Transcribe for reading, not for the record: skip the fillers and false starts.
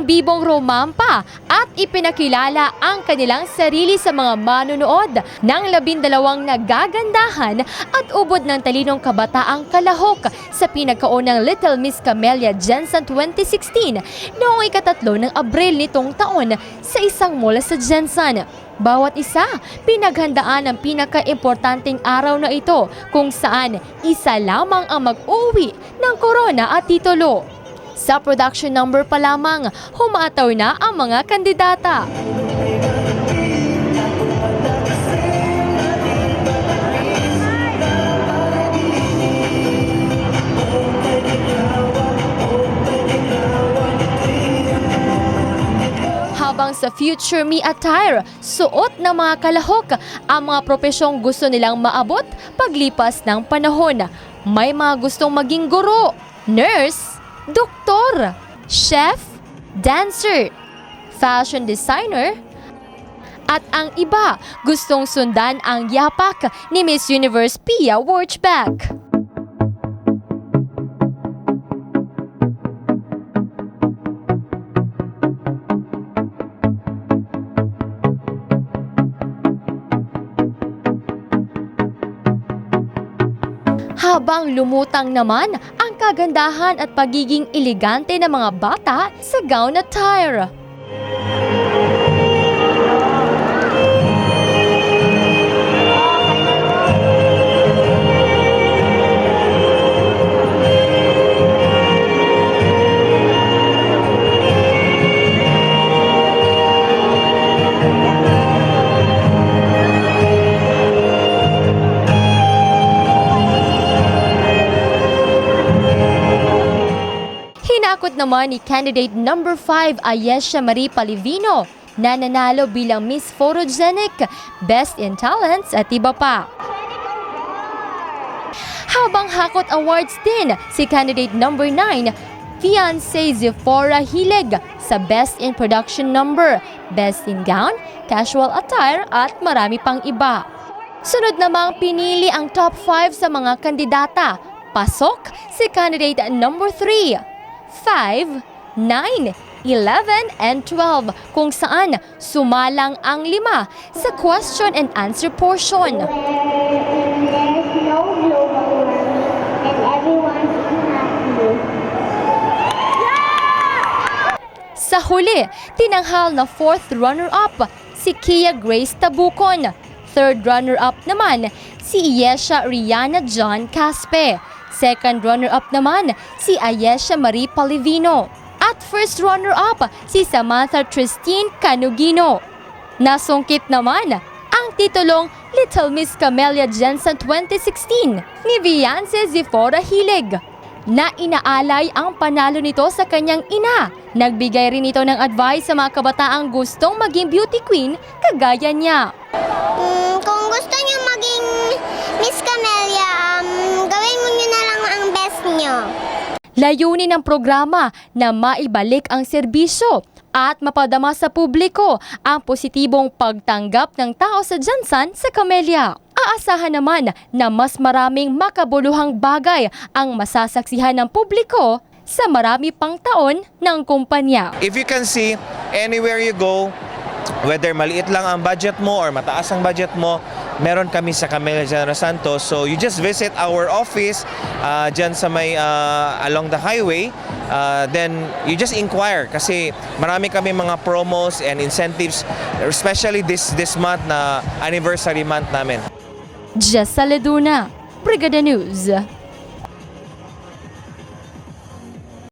bibong romampa at ipinakilala ang kanilang sarili sa mga manunood ng 12 nagagandahan at ubod ng talinong kabataang kalahok sa pinagkaunang Little Miss Camellia Jensen 2016 noong ika-3 ng Abril nitong taon sa isang mall sa Jensen. Bawat isa, pinaghandaan ang pinaka-importanting araw na ito kung saan isa lamang ang mag-uwi ng korona at titulo. Sa production number pa lamang, humataw na ang mga kandidata. Habang sa Future Me attire, suot ng mga kalahok ang mga profesyong gusto nilang maabot paglipas ng panahon. May mga gustong maging guro, nurse, doktor, chef, dancer, fashion designer, at ang iba gustong sundan ang yapak ni Miss Universe Pia Wurtzbach. Habang lumutang naman ang kagandahan at pagiging elegante ng mga bata sa gown attire. Hinakot naman ni candidate number 5 Ayesha Marie Palivino na nanalo bilang Miss Photogenic, Best in Talents at iba pa. Habang hakot awards din si candidate number 9, Fiancé Zephora Hileg sa Best in Production Number, Best in Gown, Casual Attire at marami pang iba. Sunod namang pinili ang top 5 sa mga kandidata. Pasok si candidate number 3. 5, 9, 11, and 12 kung saan sumalang ang 5 sa question and answer portion. There's no global warming and everyone's happy. Sa huli, tinanghal na 4th runner-up si Kia Grace Tabucon. 3rd runner-up naman si Ayesha Rihanna John Caspe. 2nd runner-up naman si Ayesha Marie Palivino. At 1st runner-up si Samantha Tristine Canugino. Nasungkit naman ang titulong Little Miss Camellia Jensen 2016 ni Fiancé Zephora Hileg na inaalay ang panalo nito sa kanyang ina. Nagbigay rin ito ng advice sa mga kabataang gustong maging beauty queen kagaya niya. Kung gusto niyo maging Miss Camellia, gawin mo niyo na lang ang best niyo. Layunin ng programa na maibalik ang serbisyo at mapadama sa publiko ang positibong pagtanggap ng tao sa Jensen sa Camellia. Aasahan naman na mas maraming makabuluhang bagay ang masasaksihan ng publiko sa marami pang taon ng kumpanya. If you can see, anywhere you go, whether maliit lang ang budget mo or mataas ang budget mo, meron kami sa Camellia General Santos. So you just visit our office dyan sa may along the highway. Then you just inquire kasi marami kami mga promos and incentives, especially this month na anniversary month namin. Jessa Leduna, Brigada News.